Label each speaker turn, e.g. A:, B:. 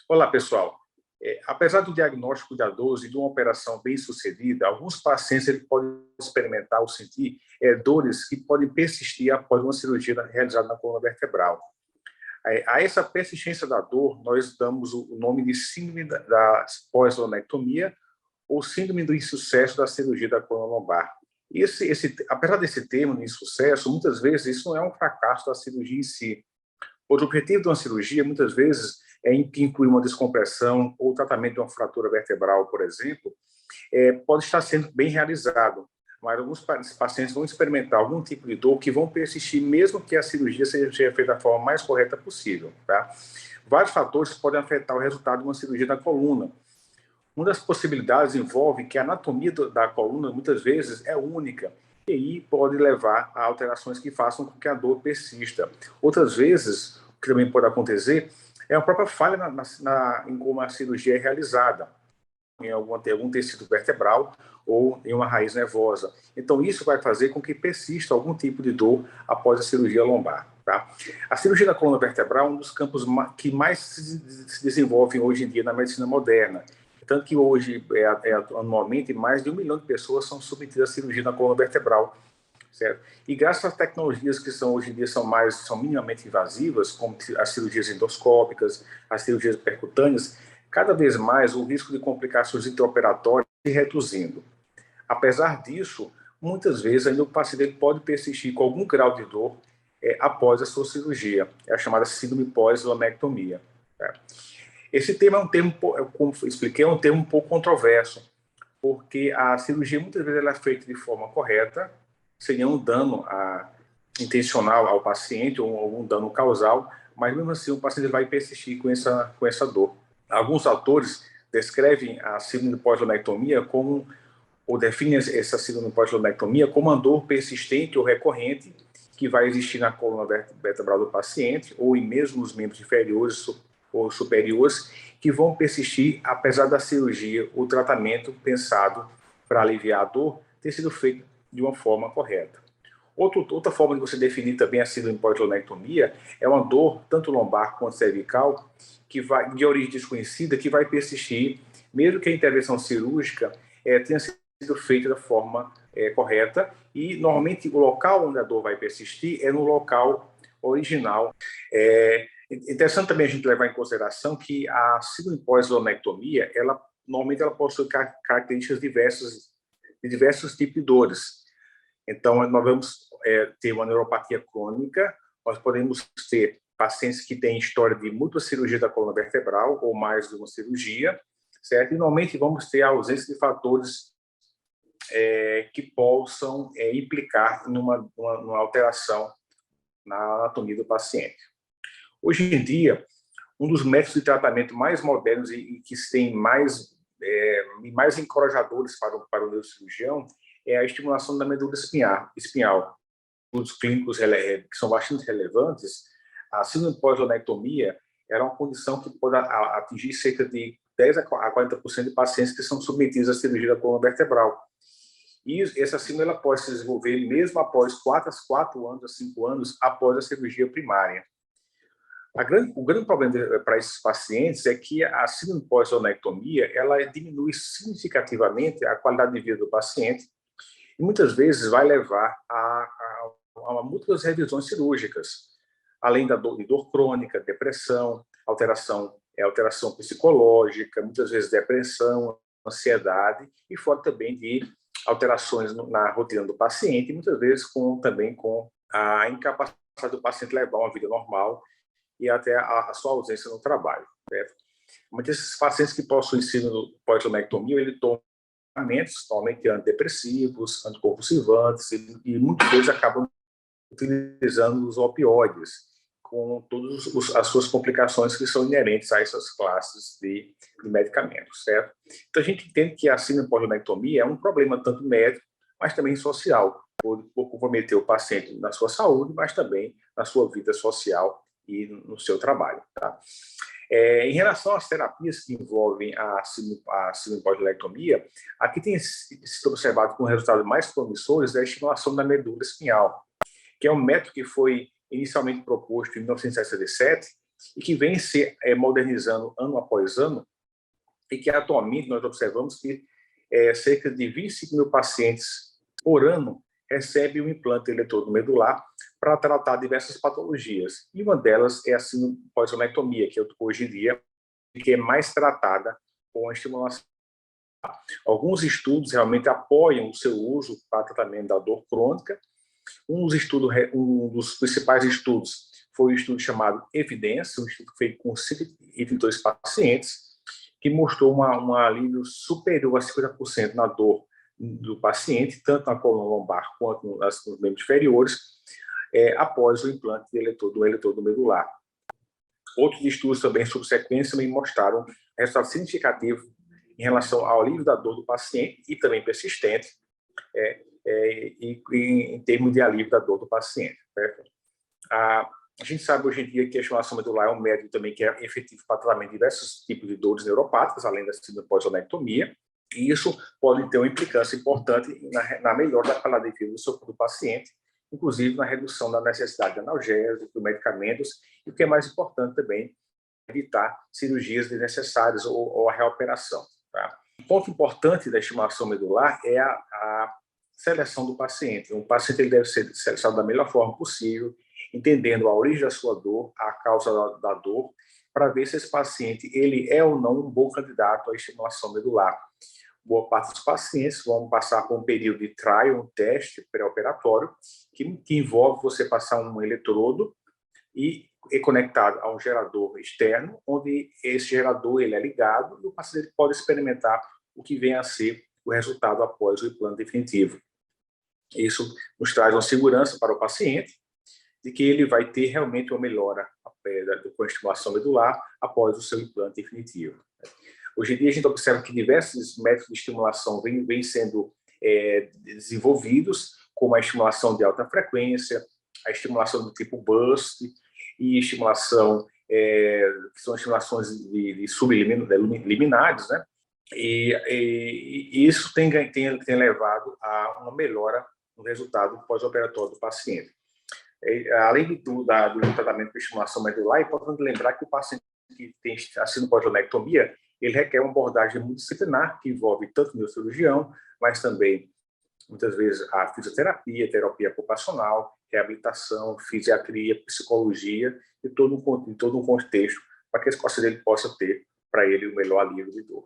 A: Olá, pessoal. Apesar do diagnóstico da dor e de uma operação bem-sucedida, alguns pacientes ele podem experimentar ou sentir dores que podem persistir após uma cirurgia realizada na coluna vertebral. A essa persistência da dor, nós damos o nome de síndrome da pós-lonectomia ou síndrome do insucesso da cirurgia da coluna lombar. Apesar desse termo de insucesso, muitas vezes isso não é um fracasso da cirurgia em si. O objetivo de uma cirurgia, muitas vezes, que inclui uma descompressão ou tratamento de uma fratura vertebral, por exemplo, pode estar sendo bem realizado, mas alguns pacientes vão experimentar algum tipo de dor que vão persistir mesmo que a cirurgia seja feita da forma mais correta possível. Tá? Vários fatores podem afetar o resultado de uma cirurgia da coluna. Uma das possibilidades envolve que a anatomia da coluna, muitas vezes, é única, e aí pode levar a alterações que façam com que a dor persista. Outras vezes, o que também pode acontecer é a própria falha em como a cirurgia é realizada, em algum tecido vertebral ou em uma raiz nervosa. Então, isso vai fazer com que persista algum tipo de dor após a cirurgia lombar. Tá? A cirurgia da coluna vertebral é um dos campos que mais se desenvolve hoje em dia na medicina moderna. Tanto que hoje, anualmente, mais de 1 milhão de pessoas são submetidas à cirurgia na coluna vertebral. Certo? E graças às tecnologias que hoje em dia são minimamente invasivas, como as cirurgias endoscópicas, as cirurgias percutâneas, cada vez mais o risco de complicações intraoperatórias se reduzindo. Apesar disso, muitas vezes ainda o paciente pode persistir com algum grau de dor após a sua cirurgia, é a chamada síndrome pós-lonectomia. Tá? Esse termo é um termo, como expliquei, é um termo um pouco controverso, porque a cirurgia muitas vezes ela é feita de forma correta, sem nenhum dano intencional ao paciente ou algum dano causal, mas mesmo assim o paciente vai persistir com essa dor. Alguns autores descrevem a síndrome pós-lonectomia como, ou definem essa síndrome pós-lonectomia como uma dor persistente ou recorrente que vai existir na coluna vertebral do paciente ou em mesmo nos membros inferiores ou superiores, que vão persistir apesar da cirurgia ou tratamento pensado para aliviar a dor ter sido feito de uma forma correta. Outra forma de você definir também a síndrome pós-lonectomia é uma dor, tanto lombar quanto cervical, de origem desconhecida, que vai persistir, mesmo que a intervenção cirúrgica tenha sido feita da forma correta, e normalmente o local onde a dor vai persistir é no local original. Interessante também a gente levar em consideração que a síndrome pós-lonectomia, normalmente ela possui características de diversos tipos de dores. Então, nós vamos ter uma neuropatia crônica, nós podemos ter pacientes que têm história de múltipla cirurgia da coluna vertebral ou mais de uma cirurgia, certo? E normalmente vamos ter a ausência de fatores que possam implicar numa alteração na anatomia do paciente. Hoje em dia, um dos métodos de tratamento mais modernos e que têm mais encorajadores para o neurocirurgião é a estimulação da medula espinhal. Estudos clínicos que são bastante relevantes, a síndrome pós-lonectomia é uma condição que pode atingir cerca de 10 a 40% de pacientes que são submetidos à cirurgia da coluna vertebral. E essa síndrome ela pode se desenvolver mesmo após 4 anos a 5 anos após a cirurgia primária. O grande problema para esses pacientes é que a síndrome pós-lonectomia ela diminui significativamente a qualidade de vida do paciente e muitas vezes vai levar a múltiplas revisões cirúrgicas, além de dor crônica, depressão, alteração psicológica, muitas vezes depressão, ansiedade e fora também de alterações na rotina do paciente, muitas vezes também com a incapacidade do paciente levar uma vida normal e até a sua ausência no trabalho. Certo? Muitos desses pacientes que possuem síndrome pós-lonectomia, ele tomam medicamentos, normalmente antidepressivos, anticonvulsivantes, e muitas vezes acabam utilizando os opioides, com todas as suas complicações que são inerentes a essas classes de medicamentos, certo? Então, a gente entende que a síndrome pós-lonectomia é um problema tanto médico, mas também social, por comprometer o paciente na sua saúde, mas também na sua vida social e no seu trabalho. Tá? Em relação às terapias que envolvem a síndrome pós-lonectomia, aqui tem sido observado como resultados mais promissores a estimulação da medula espinhal, que é um método que foi inicialmente proposto em 1967 e que vem se modernizando ano após ano, e que atualmente nós observamos que cerca de 25 mil pacientes por ano recebem um implante eletrodo medular para tratar diversas patologias. E uma delas é a síndrome pós-onectomia, que hoje em dia é mais tratada com a estimulação. Alguns estudos realmente apoiam o seu uso para tratamento da dor crônica. Um dos principais estudos foi um estudo chamado Evidência, um estudo feito com 122 pacientes, que mostrou um alívio superior a 50% na dor do paciente, tanto na coluna lombar quanto nos membros inferiores, após o implante do eletrodo medular. Outros estudos também subsequentes também mostraram resultado significativo em relação ao alívio da dor do paciente e também persistente, e em termos de alívio da dor do paciente. Certo? A gente sabe hoje em dia que a estimulação medular é um método também que é efetivo para tratamento de diversos tipos de dores neuropáticas, além da síndrome pós-onectomia, e isso pode ter uma implicância importante na melhora da qualidade de vida do paciente, inclusive na redução da necessidade de analgésicos, de medicamentos, e o que é mais importante também, evitar cirurgias desnecessárias ou a reoperação. Tá? Um ponto importante da estimulação medular é a seleção do paciente. O paciente ele deve ser selecionado da melhor forma possível, entendendo a origem da sua dor, a causa da dor, para ver se esse paciente ele é ou não um bom candidato à estimulação medular. Boa parte dos pacientes vão passar por um período de trial, um teste pré-operatório, que envolve você passar um eletrodo e é conectado a um gerador externo, onde esse gerador ele é ligado e o paciente pode experimentar o que vem a ser o resultado após o implante definitivo. Isso nos traz uma segurança para o paciente de que ele vai ter realmente uma melhora com a estimulação medular após o seu implante definitivo. Hoje em dia, a gente observa que diversos métodos de estimulação vêm sendo desenvolvidos, como a estimulação de alta frequência, a estimulação do tipo burst e estimulação, que são estimulações de subliminares, né? E isso tem levado a uma melhora no resultado pós-operatório do paciente. Além do tratamento de estimulação medular, é importante lembrar que o paciente que tem a síndrome pós-onectomia, ele requer uma abordagem multidisciplinar, que envolve tanto o neurocirurgião, mas também, muitas vezes, a fisioterapia, terapia ocupacional, reabilitação, fisiatria, psicologia, e todo um contexto para que esse paciente possa ter, para ele, o melhor alívio de dor.